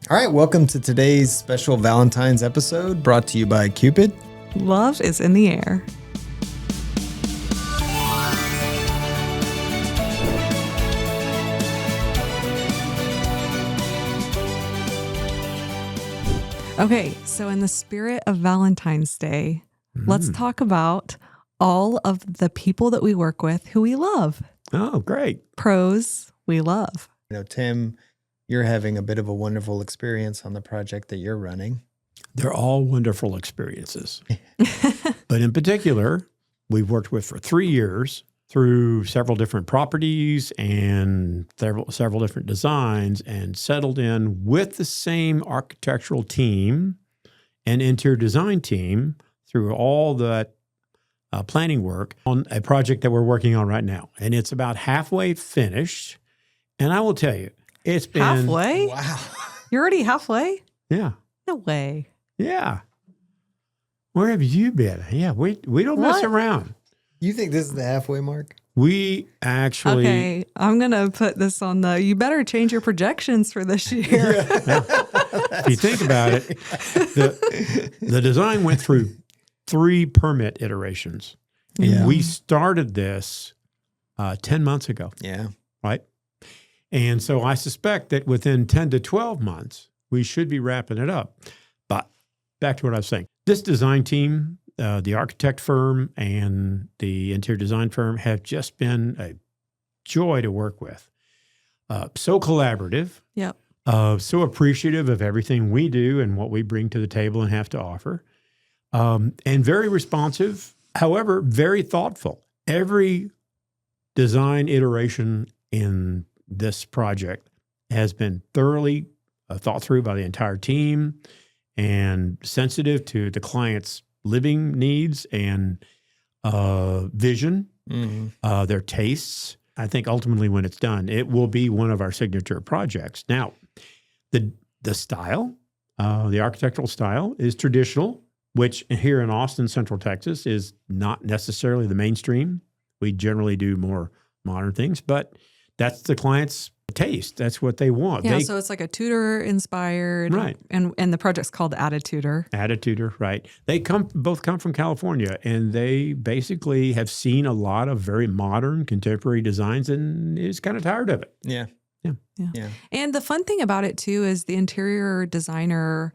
All right, welcome to today's special Valentine's episode brought to you by Cupid. Love is in the air. Okay, so in the spirit of Valentine's Day, let's talk about all of the people that we work with who we love. Oh, great. Pros we love. Tim, you're having a bit of a wonderful experience on the project that you're running. They're all wonderful experiences. But in particular, we've worked with for 3 years through several different properties and several different designs and settled in with the same architectural team and interior design team through all that planning work on a project that we're working on right now. And it's about halfway finished. And I will tell you, it's been Halfway? Wow. You're already halfway? Yeah. No way. Yeah. Where have you been? Yeah, we don't mess What? around. You think this is the halfway mark? We actually Okay, I'm going to put this on you better change your projections for this year. if you think about it, the design went through 3 permit iterations. And Yeah. we started this 10 months ago, Yeah. right? And so I suspect that within 10 to 12 months, we should be wrapping it up. But back to what I was saying. This design team, the architect firm and the interior design firm have just been a joy to work with. So collaborative. Yep. So appreciative of everything we do and what we bring to the table and have to offer. And very responsive, however, very thoughtful. Every design iteration in this project has been thoroughly thought through by the entire team and sensitive to the client's living needs and vision, their tastes. I think ultimately when it's done, it will be one of our signature projects. Now, the style, the architectural style is traditional, which here in Austin, Central Texas, is not necessarily the mainstream. We generally do more modern things, but that's the client's taste. That's what they want. Yeah, so it's like a Tudor inspired, Right. And the project's called Attituder. Attituder, right. They both come from California, and they basically have seen a lot of very modern contemporary designs and is kind of tired of it. Yeah. Yeah. And the fun thing about it too is the interior designer,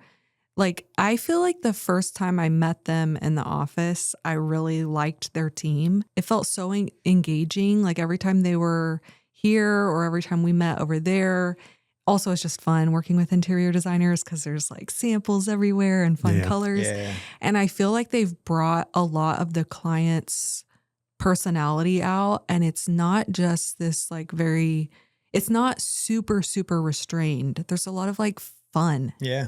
like I feel like the first time I met them in the office, I really liked their team. It felt so engaging. Like every time they were here or every time we met over there. Also, it's just fun working with interior designers because there's like samples everywhere and fun colors. Yeah. And I feel like they've brought a lot of the client's personality out. And it's not just this like it's not super, super restrained. There's a lot of like fun. Yeah.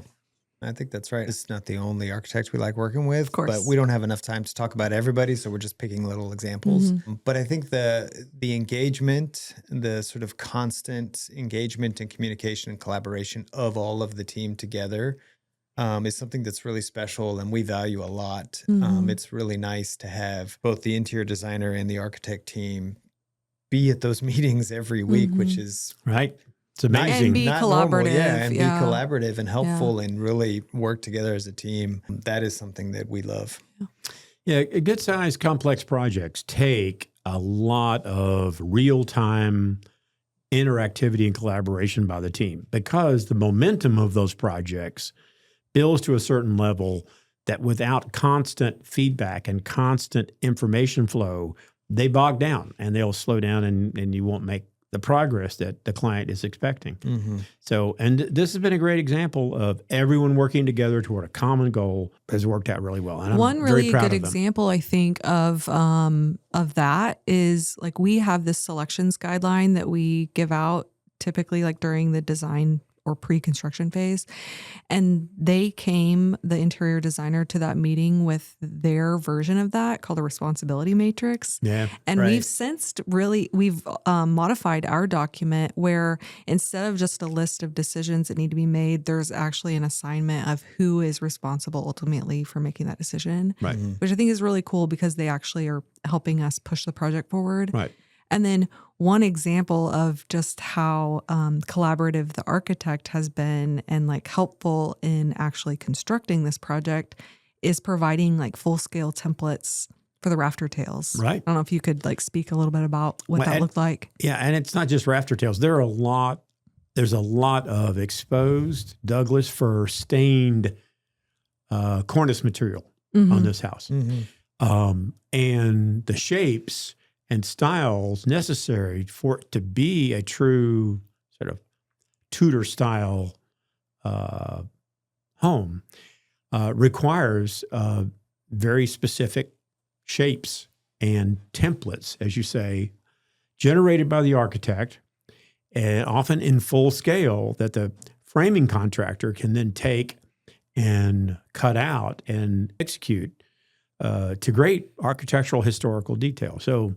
I think that's right. It's not the only architect we like working with, Of course. but we don't have enough time to talk about everybody, so we're just picking little examples. But I think the engagement, the sort of constant engagement and communication and collaboration of all of the team together is something that's really special and we value a lot. It's really nice to have both the interior designer and the architect team be at those meetings every week, which is Right. It's amazing. And be not collaborative. normal, and Yeah. be collaborative and helpful and really work together as a team. That is something that we love. Yeah, good-sized, complex projects take a lot of real-time interactivity and collaboration by the team because the momentum of those projects builds to a certain level that without constant feedback and constant information flow, they bog down and they'll slow down and you won't make the progress that the client is expecting. So, and this has been a great example of everyone working together toward a common goal has worked out really well. And I'm One very really proud good of them. example, I think, of that is like we have this selections guideline that we give out typically like during the design or pre-construction phase. And they the interior designer, to that meeting with their version of that called a responsibility matrix. Yeah. And Right. we've modified our document where instead of just a list of decisions that need to be made, there's actually an assignment of who is responsible ultimately for making that decision. Right. Which I think is really cool because they actually are helping us push the project forward. Right. And then one example of just how collaborative the architect has been and like helpful in actually constructing this project is providing like full scale templates for the rafter tails. Right. I don't know if you could like speak a little bit about what Well, that looked like. Yeah, and it's not just rafter tails. There's a lot of exposed Douglas fir stained cornice material on this house. And the shapes and styles necessary for it to be a true sort of Tudor style home requires very specific shapes and templates, as you say, generated by the architect, and often in full scale, that the framing contractor can then take and cut out and execute to great architectural historical detail. So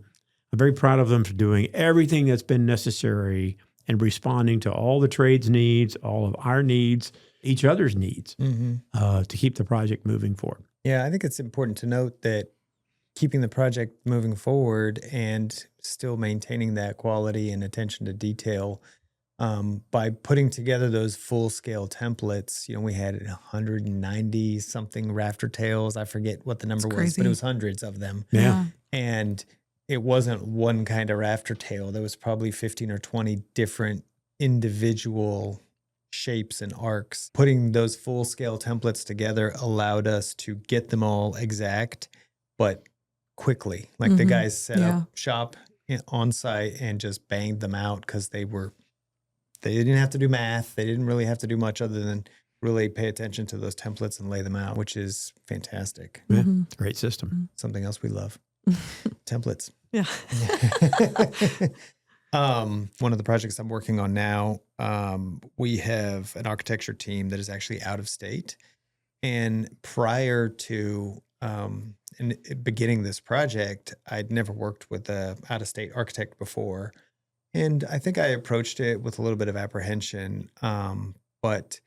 I'm very proud of them for doing everything that's been necessary and responding to all the trades needs, all of our needs, each other's needs to keep the project moving forward. Yeah, I think it's important to note that keeping the project moving forward and still maintaining that quality and attention to detail by putting together those full-scale templates. We had 190 something rafter tails. I forget what the number was, but it was hundreds of them. Yeah. And it wasn't one kind of rafter tail. There was probably 15 or 20 different individual shapes and arcs. Putting those full-scale templates together allowed us to get them all exact, but quickly. Like the guys set up shop on site and just banged them out because they didn't have to do math. They didn't really have to do much other than really pay attention to those templates and lay them out, which is fantastic. Yeah, great system. Something else we love. Templates. Yeah. One of the projects I'm working on now, we have an architecture team that is actually out of state. And prior to beginning this project, I'd never worked with an out-of-state architect before. And I think I approached it with a little bit of apprehension. But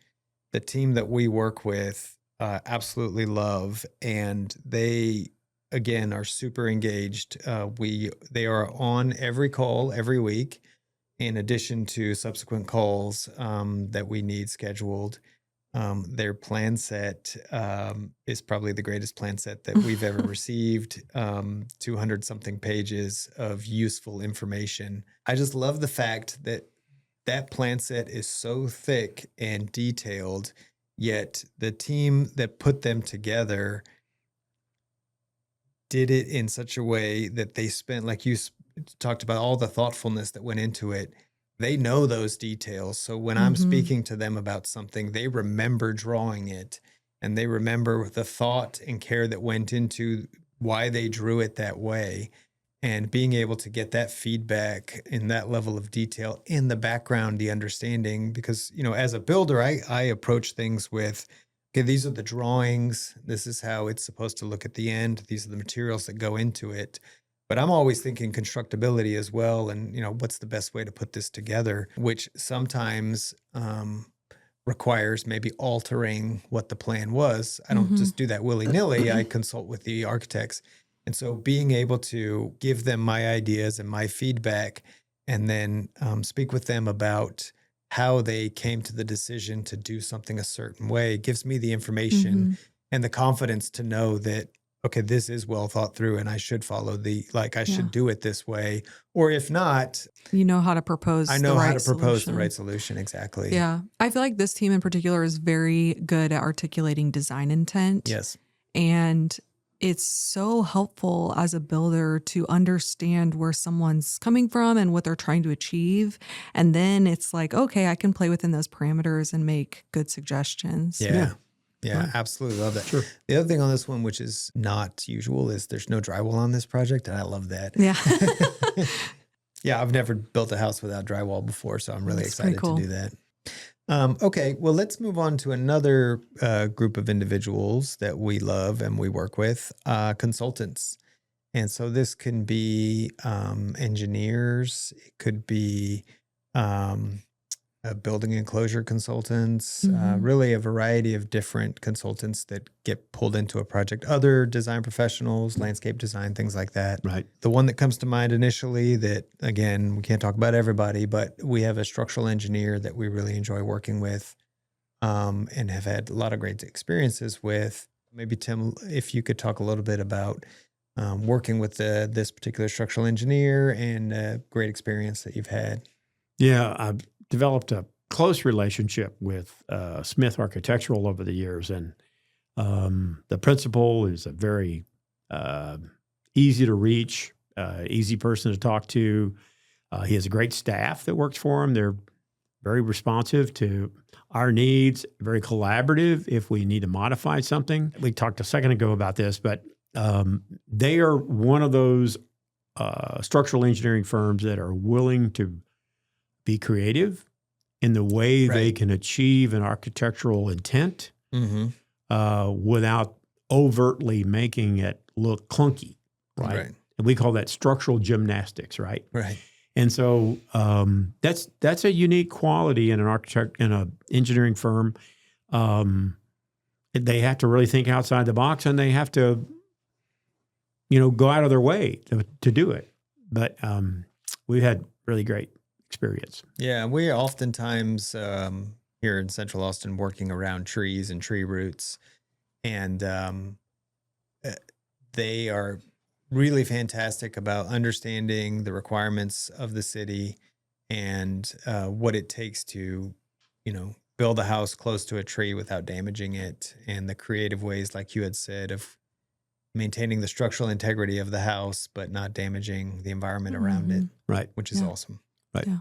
the team that we work with absolutely love, and they, again, are super engaged. They are on every call every week, in addition to subsequent calls that we need scheduled. Their plan set is probably the greatest plan set that we've ever received. 200 something pages of useful information. I just love the fact that that plan set is so thick and detailed, yet the team that put them together did it in such a way that they spent, like you talked about, all the thoughtfulness that went into it. They know those details. So when I'm speaking to them about something, they remember drawing it, and they remember the thought and care that went into why they drew it that way. And being able to get that feedback in that level of detail in the background, the understanding, because, as a builder, I approach things with, okay, these are the drawings. This is how it's supposed to look at the end. These are the materials that go into it. But I'm always thinking constructability as well. And, what's the best way to put this together, which sometimes requires maybe altering what the plan was. I don't just do that willy-nilly. I consult with the architects. And so being able to give them my ideas and my feedback, and then speak with them about how they came to the decision to do something a certain way, gives me the information and the confidence to know that, okay, this is well thought through and I should follow I should do it this way. Or if not, you know how to propose the right solution. I know how to propose the right solution. Exactly. Yeah. I feel like this team in particular is very good at articulating design intent. Yes. And it's so helpful as a builder to understand where someone's coming from and what they're trying to achieve. And then it's like, okay, I can play within those parameters and make good suggestions. Yeah, absolutely love that. Sure. The other thing on this one, which is not usual, is there's no drywall on this project, and I love that. Yeah. Yeah, I've never built a house without drywall before, so I'm really That's pretty excited cool. to do that. Okay, well, let's move on to another group of individuals that we love and we work with, consultants. And so this can be engineers, it could be building enclosure consultants, Mhm. really a variety of different consultants that get pulled into a project, other design professionals, landscape design, things like that. Right. The one that comes to mind initially that, again, we can't talk about everybody, but we have a structural engineer that we really enjoy working with and have had a lot of great experiences with. Maybe, Tim, if you could talk a little bit about working with this particular structural engineer and a great experience that you've had. Yeah, I've developed a close relationship with Smith Architectural over the years, and the principal is a very easy to reach, easy person to talk to. He has a great staff that works for him. They're very responsive to our needs, very collaborative if we need to modify something. We talked a second ago about this, but they are one of those structural engineering firms that are willing to be creative in the way they Right. can achieve an architectural intent Mm-hmm. without overtly making it look clunky, right? Right. And we call that structural gymnastics, right? Right. And so that's a unique quality in an architect in an engineering firm. They have to really think outside the box, and they have to, go out of their way to do it. But we've had really great experience. Yeah, we are oftentimes here in Central Austin working around trees and tree roots, and they are really fantastic about understanding the requirements of the city and what it takes to, build a house close to a tree without damaging it, and the creative ways, like you had said, of maintaining the structural integrity of the house but not damaging the environment around it, Right. which is Yeah. awesome. Right. Yeah.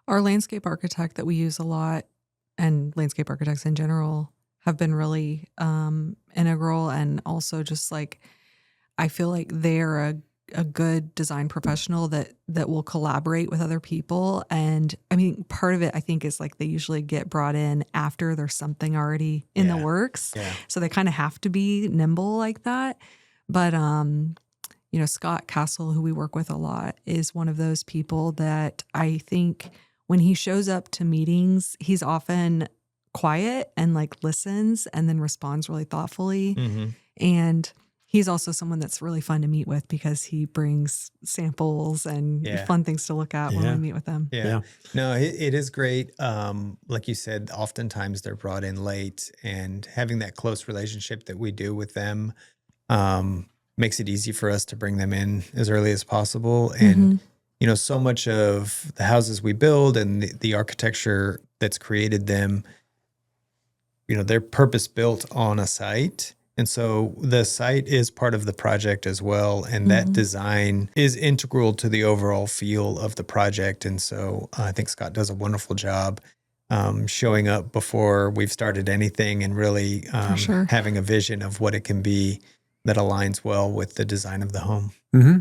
Our landscape architect that we use a lot, and landscape architects in general, have been really integral, and also just like I feel like they're a good design professional that will collaborate with other people. And I mean, part of it I think is like they usually get brought in after there's something already in the Yeah. works, Yeah. so they kind of have to be nimble like that. But Scott Castle, who we work with a lot, is one of those people that I think when he shows up to meetings, he's often quiet and like listens and then responds really thoughtfully. Mm-hmm. And he's also someone that's really fun to meet with because he brings samples and Yeah. fun things to look at when Yeah. we meet with him. Yeah. Yeah. No, it is great. Like you said, oftentimes they're brought in late, and having that close relationship that we do with them makes it easy for us to bring them in as early as possible. And, so much of the houses we build and the architecture that's created them, they're purpose built on a site. And so the site is part of the project as well. And that design is integral to the overall feel of the project. And so I think Scott does a wonderful job showing up before we've started anything and really sure. having a vision of what it can be that aligns well with the design of the home. Mm-hmm.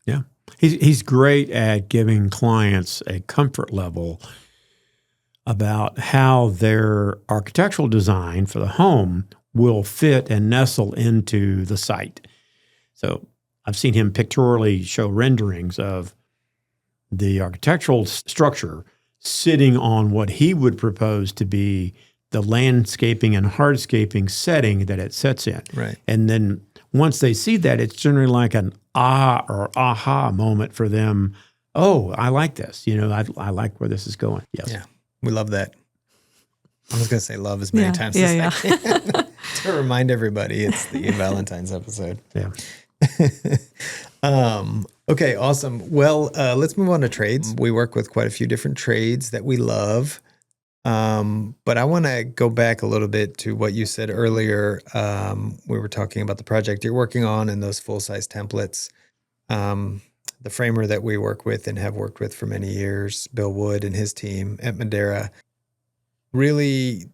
Yeah. He's great at giving clients a comfort level about how their architectural design for the home will fit and nestle into the site. So I've seen him pictorially show renderings of the architectural structure sitting on what he would propose to be the landscaping and hardscaping setting that it sits in. Right. And then once they see that, it's generally like an or aha moment for them. Oh, I like this. I like where this is going. Yes. Yeah. We love that. I was going to say love as many times Yeah, as I can to remind everybody it's the Valentine's episode. Yeah. Okay, awesome. Well, let's move on to trades. We work with quite a few different trades that we love. But I want to go back a little bit to what you said earlier. We were talking about the project you're working on and those full-size templates. The framer that we work with and have worked with for many years, Bill Wood and his team at Madeira, really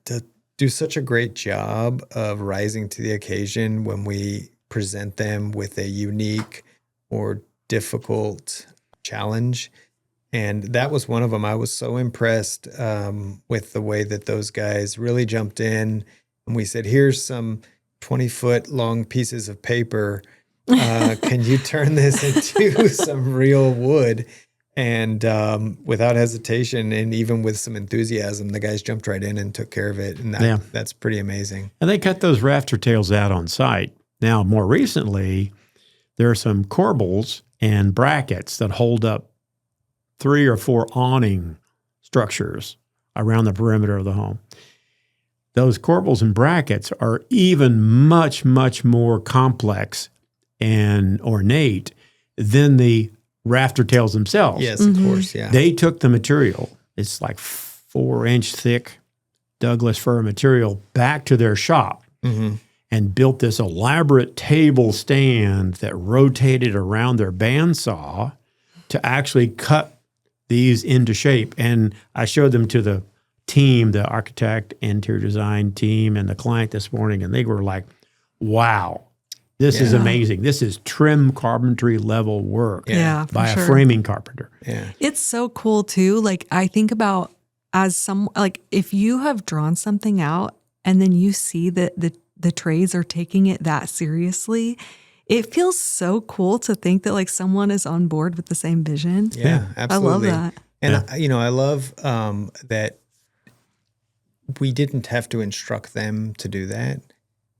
do such a great job of rising to the occasion when we present them with a unique or difficult challenge. And that was one of them. I was so impressed with the way that those guys really jumped in. And we said, here's some 20-foot long pieces of paper. Can you turn this into some real wood? And without hesitation and even with some enthusiasm, the guys jumped right in and took care of it. And that's pretty amazing. And they cut those rafter tails out on site. Now, more recently, there are some corbels and brackets that hold up 3 or 4 awning structures around the perimeter of the home. Those corbels and brackets are even much, much more complex and ornate than the rafter tails themselves. Yes, of course, yeah. They took the material, it's like 4-inch thick Douglas fir material, back to their shop and built this elaborate table stand that rotated around their bandsaw to actually cut these into shape. And I showed them to the team, the architect, interior design team, and the client this morning, and they were like, wow, this is amazing. This is trim carpentry level work by a framing carpenter. Yeah. It's so cool too. Like I think about like if you have drawn something out and then you see that the trades are taking it that seriously, it feels so cool to think that like someone is on board with the same vision. Yeah, absolutely. I love that. And I love that we didn't have to instruct them to do that,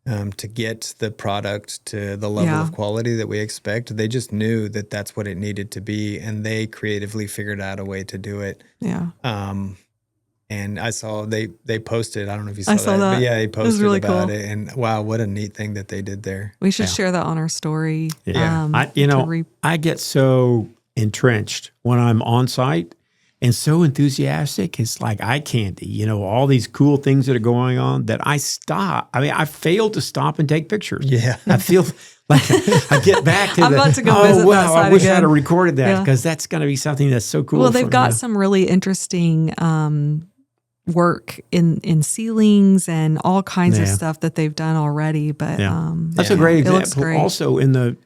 to get the product to the level of quality that we expect. They just knew that that's what it needed to be, and they creatively figured out a way to do it. Yeah. And I saw they posted, I don't know if you saw, that. But yeah, they posted really about cool. it. And wow, what a neat thing that they did there. We should share that on our story. Yeah. I get so entrenched when I'm on site and so enthusiastic. It's like eye candy, all these cool things that are going on that I stop. I mean, I fail to stop and take pictures. Yeah. I feel like I get back to I'm about to go visit that site I wish again. I'd have recorded that because that's going to be something that's so cool. Well, they've got some really interesting work in ceilings and all kinds of stuff that they've done already. But that's a great It example. looks great. Also in the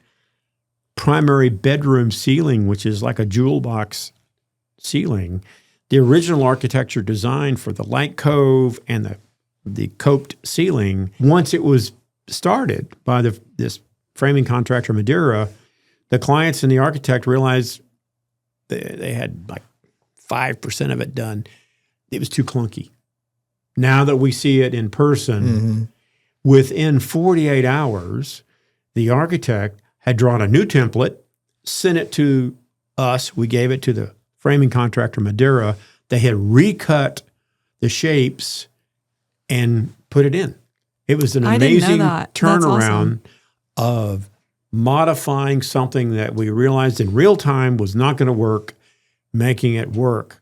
primary bedroom ceiling, which is like a jewel box ceiling, the original architecture design for the light cove and the coped ceiling, once it was started by this framing contractor Madeira, the clients and the architect realized they had like 5% of it done. It was too clunky. Now that we see it in person, within 48 hours, the architect had drawn a new template, sent it to us. We gave it to the framing contractor Madeira. They had recut the shapes and put it in. It was an amazing turnaround of modifying something that we realized in real time was not going to work, making it work,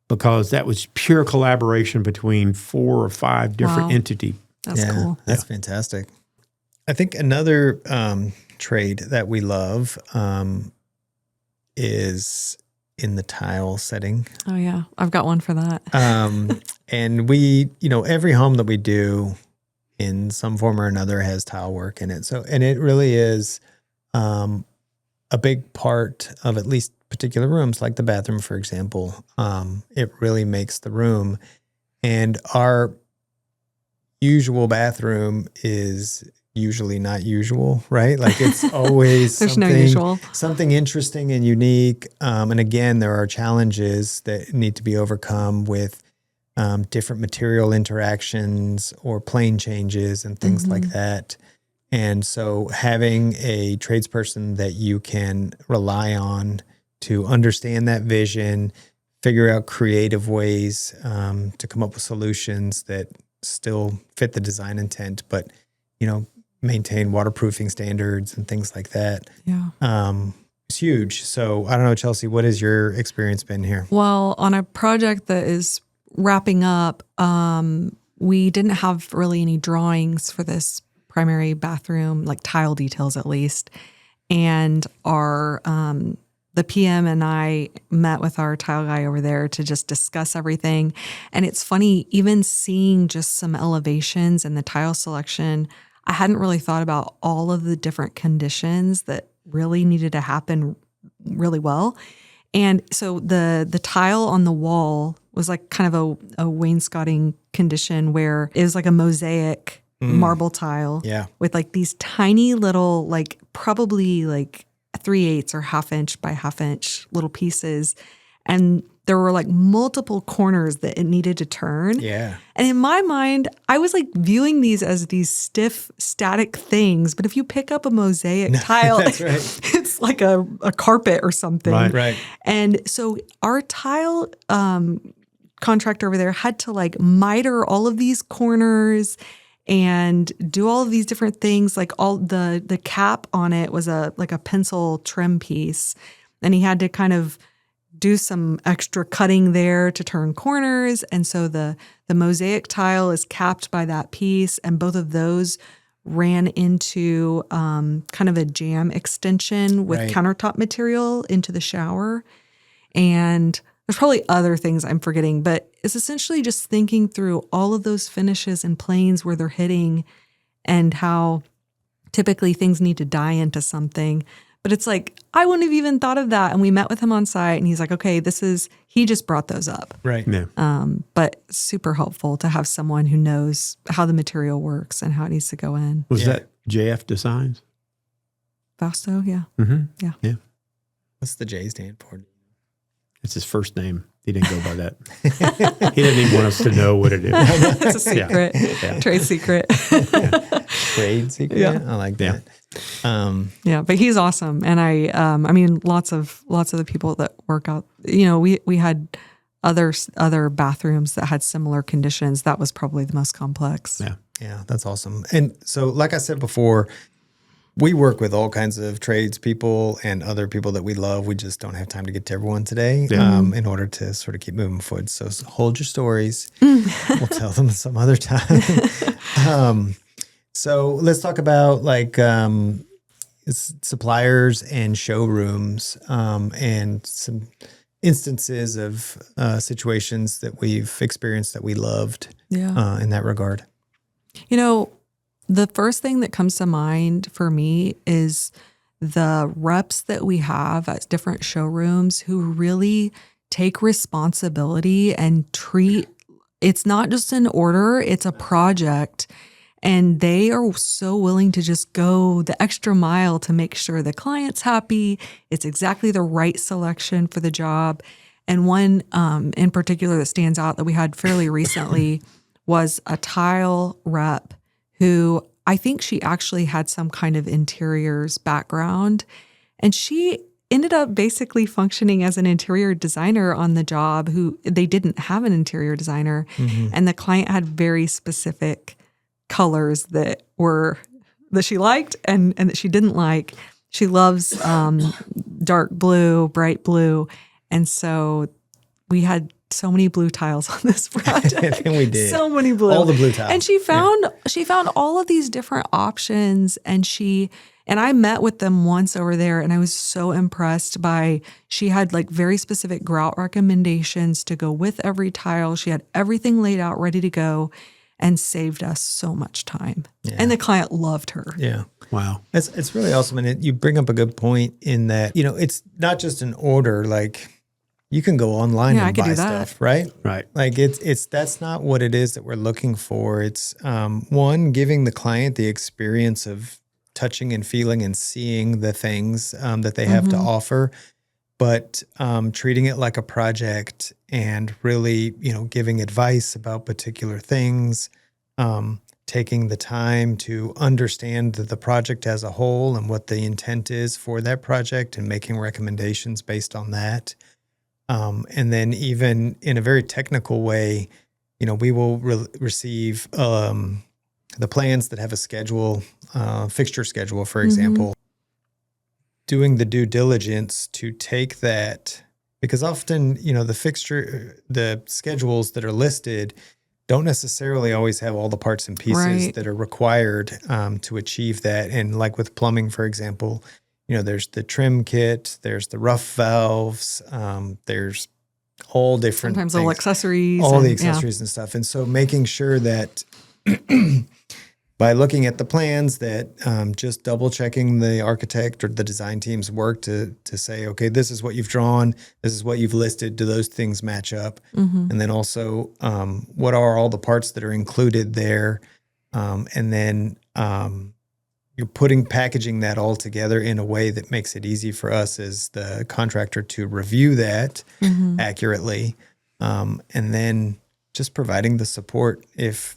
because that was pure collaboration between 4 or 5 different entities. That's cool. That's fantastic. I think another trade that we love is in the tile setting. Oh yeah, I've got one for that. And we, every home that we do in some form or another has tile work in it. So, and it really is a big part of at least particular rooms, like the bathroom, for example. It really makes the room. And our usual bathroom is usually not usual, right? Like it's always There's no usual. Something interesting and unique. And again, there are challenges that need to be overcome with different material interactions or plane changes and things like that. And so having a tradesperson that you can rely on to understand that vision, figure out creative ways to come up with solutions that still fit the design intent, but, maintain waterproofing standards and things like that. Yeah. It's huge. So I don't know, Chelsea, what has your experience been here? Well, on a project that is wrapping up, we didn't have really any drawings for this primary bathroom, like tile details at least. And the PM and I met with our tile guy over there to just discuss everything. And it's funny, even seeing just some elevations and the tile selection, I hadn't really thought about all of the different conditions that really needed to happen really well. And so the tile on the wall was like kind of a wainscoting condition where it was like a mosaic marble tile with like these tiny little, like probably like 3/8 or 1/2 inch by 1/2 inch little pieces. And there were like multiple corners that it needed to turn. Yeah. And in my mind, I was like viewing these as these stiff, static things. But if you pick up a mosaic tile, That's right. it's like a carpet or something. Right. And so our tile contractor over there had to like miter all of these corners and do all of these different things. Like all the cap on it was like a pencil trim piece. And he had to kind of do some extra cutting there to turn corners. And so the mosaic tile is capped by that piece. And both of those ran into kind of a jam extension with countertop material into the shower. And there's probably other things I'm forgetting, but it's essentially just thinking through all of those finishes and planes where they're hitting and how typically things need to die into something. But it's like, I wouldn't have even thought of that. And we met with him on site and he's like, okay, he just brought those up. Right. Yeah. But super helpful to have someone who knows how the material works and how it needs to go in. Was that JF Designs? Fausto, yeah. Mm-hmm. Yeah. What's the J stand for? It's his first name. He didn't go by that. He didn't even want us to know what it is. It's a secret, trade secret. Trade secret? Yeah. I like that. Yeah, but he's awesome. And I mean, lots of the people that work out, we had other bathrooms that had similar conditions. That was probably the most complex. Yeah, that's awesome. And so, like I said before, we work with all kinds of tradespeople and other people that we love. We just don't have time to get to everyone today in order to sort of keep moving forward. So hold your stories. We'll tell them some other time. So let's talk about like suppliers and showrooms and some instances of situations that we've experienced that we loved in that regard. The first thing that comes to mind for me is the reps that we have at different showrooms who really take responsibility and it's not just an order, it's a project. And they are so willing to just go the extra mile to make sure the client's happy. It's exactly the right selection for the job. And one in particular that stands out that we had fairly recently was a tile rep who I think she actually had some kind of interiors background. And she ended up basically functioning as an interior designer on the job who they didn't have an interior designer. Mm-hmm. And the client had very specific colors that she liked and that she didn't like. She loves dark blue, bright blue. And so we had so many blue tiles on this project. And we did. So many blue. All the blue tiles. And she found all of these different options and I met with them once over there and I was so impressed she had like very specific grout recommendations to go with every tile. She had everything laid out, ready to go and saved us so much time. Yeah. And the client loved her. Yeah. Wow. It's really awesome. And you bring up a good point in that, it's not just an order, like you can go online and buy stuff, right? Right. Like that's not what it is that we're looking for. It's one, giving the client the experience of touching and feeling and seeing the things that they have to offer, but treating it like a project and really, giving advice about particular things, taking the time to understand the project as a whole and what the intent is for that project and making recommendations based on that. And then even in a very technical way, we will receive the plans that have a schedule, fixture schedule, for example, doing the due diligence to take that, because often, the schedules that are listed don't necessarily always have all the parts and pieces that are required to achieve that. And like with plumbing, for example, there's the trim kit, there's the rough valves, there's all different sometimes things, all accessories. The accessories and stuff. And so making sure that by looking at the plans that just double checking the architect or the design team's work to say, okay, this is what you've drawn, this is what you've listed, do those things match up? And then also what are all the parts that are included there? And then you're packaging that all together in a way that makes it easy for us as the contractor to review that accurately, and then just providing the support if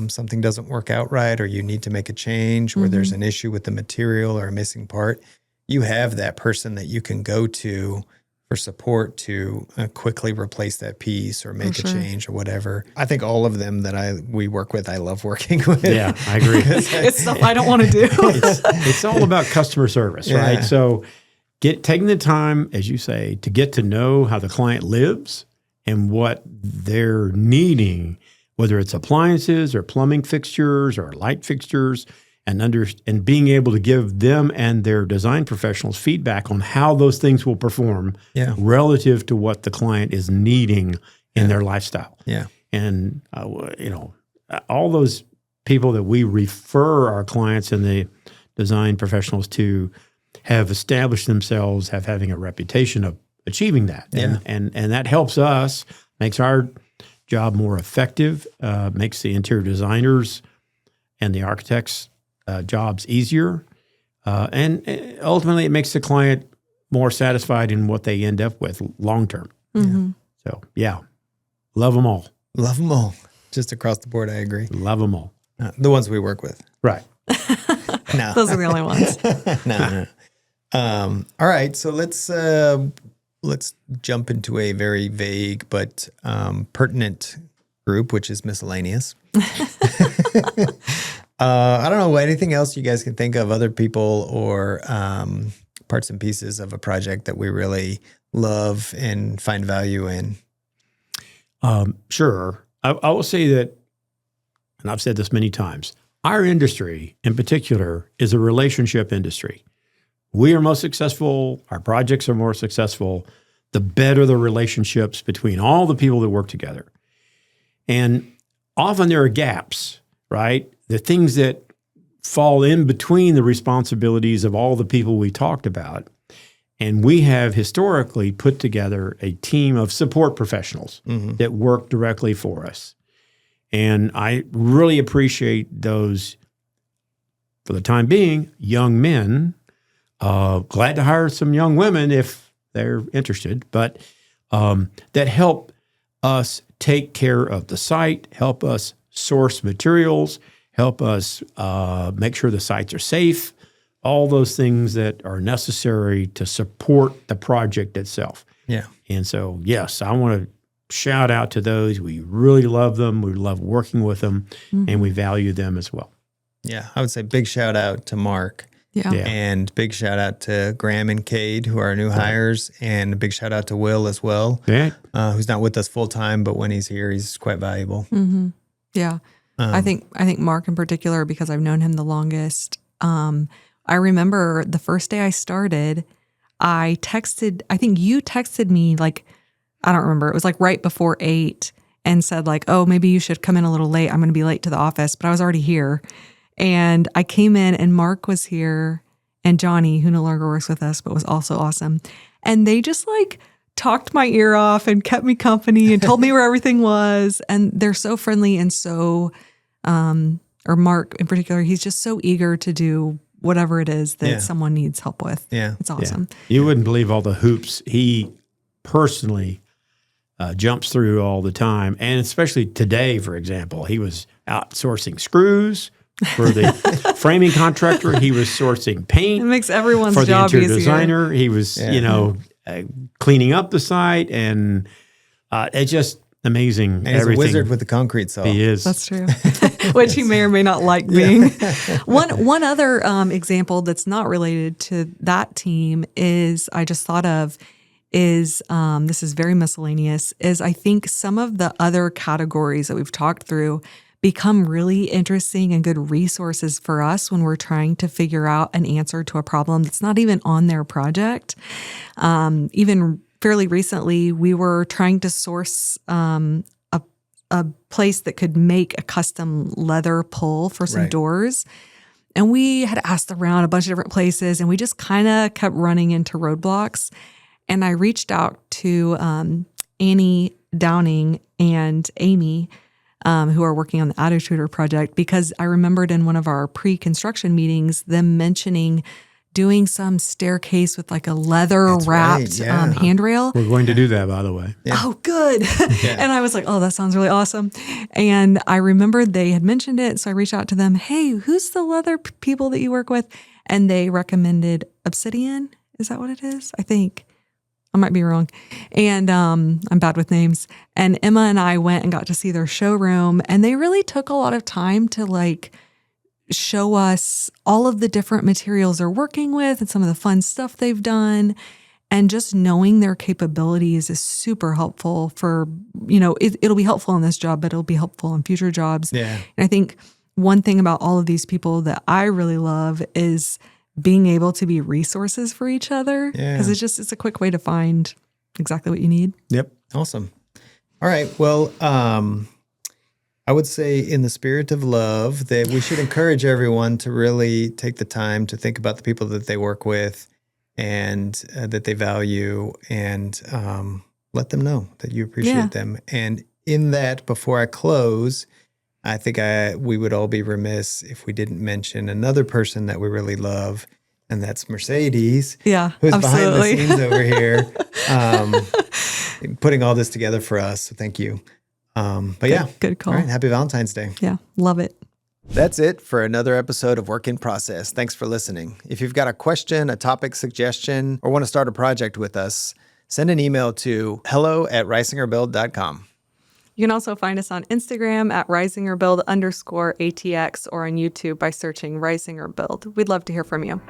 something doesn't work out right, or you need to make a change, or there's an issue with the material or a missing part. You have that person that you can go to for support to quickly replace that piece or make a change or whatever. I think all of them that we work with, I love working with. Yeah, I agree. It's stuff I don't want to do. It's all about customer service, right? So taking the time, as you say, to get to know how the client lives and what they're needing, whether it's appliances or plumbing fixtures or light fixtures, and being able to give them and their design professionals feedback on how those things will perform relative to what the client is needing in their lifestyle. Yeah. And, all those people that we refer our clients and the design professionals to have established themselves, having a reputation of achieving that. Yeah. And that helps us, makes our job more effective, makes the interior designers and the architects' jobs easier. And ultimately, it makes the client more satisfied in what they end up with long-term. So, love them all. Love them all. Just across the board, I agree. Love them all. The ones we work with. Right. No. Those are the only ones. No. All right. So let's jump into a very vague but pertinent group, which is miscellaneous. I don't know, anything else you guys can think of, other people or parts and pieces of a project that we really love and find value in? Sure. I will say that, and I've said this many times, our industry in particular is a relationship industry. We are most successful, our projects are more successful, the better the relationships between all the people that work together. And often there are gaps, right? The things that fall in between the responsibilities of all the people we talked about. And we have historically put together a team of support professionals that work directly for us. And I really appreciate those, for the time being, young men. Glad to hire some young women if they're interested, but that help us take care of the site, help us source materials, help us make sure the sites are safe, all those things that are necessary to support the project itself. Yeah. And so, yes, I want to shout out to those. We really love them. We love working with them, and we value them as well. Yeah. I would say big shout out to Mark. Yeah. And big shout out to Graham and Cade, who are our new hires, and a big shout out to Will as well, who's not with us full time, but when he's here, he's quite valuable. Yeah. I think Mark in particular, because I've known him the longest. I remember the first day I started, I think you texted me like, I don't remember. It was like right before 8 and said like, oh, maybe you should come in a little late. I'm going to be late to the office, but I was already here. And I came in and Mark was here and Johnny, who no longer works with us, but was also awesome. And they just like talked my ear off and kept me company and told me where everything was. And they're so friendly and so, or Mark in particular, he's just so eager to do whatever it is that someone needs help with. Yeah. It's awesome. Yeah. You wouldn't believe all the hoops he personally jumps through all the time. And especially today, for example, he was outsourcing screws for the framing contractor. He was sourcing paint. It makes everyone's for the job interior easier. designer. He was, cleaning up the site, and it's just amazing. And he's a wizard with the concrete saw. He is. That's true. Which he may or may not like being. One other example that's not related to that team is I just thought of is this is very miscellaneous. Is I think some of the other categories that we've talked through become really interesting and good resources for us when we're trying to figure out an answer to a problem that's not even on their project. Even fairly recently, we were trying to source a place that could make a custom leather pull for some doors. And we had asked around a bunch of different places, and we just kind of kept running into roadblocks. And I reached out to Annie Downing and Amy who are working on the auto tutor project, because I remembered in one of our pre-construction meetings them mentioning doing some staircase with like a leather wrapped handrail. We're going to do that, by the way. Yeah. Oh, good. And I was like, oh, that sounds really awesome. And I remembered they had mentioned it. So I reached out to them. Hey, who's the leather people that you work with? And they recommended Obsidian. Is that what it is? I think. I might be wrong. And I'm bad with names. And Emma and I went and got to see their showroom. And they really took a lot of time to like show us all of the different materials they're working with and some of the fun stuff they've done. And just knowing their capabilities is super helpful for, it'll be helpful in this job, but it'll be helpful in future jobs. Yeah. And I think one thing about all of these people that I really love is being able to be resources for each other. Because it's a quick way to find exactly what you need. Yep. Awesome. All right. Well, I would say in the spirit of love that we should encourage everyone to really take the time to think about the people that they work with and that they value, and let them know that you appreciate them. And in that, before I close, I think we would all be remiss if we didn't mention another person that we really love, and that's Mercedes. Yeah, who's absolutely. behind the scenes over here, putting all this together for us. So thank you. Good call. All right, happy Valentine's Day. Yeah, love it. That's it for another episode of Work in Process. Thanks for listening. If you've got a question, a topic suggestion, or want to start a project with us, send an email to hello@risingerbuild.com. You can also find us on Instagram at risingerbuild_ATX or on YouTube by searching Risinger Build. We'd love to hear from you.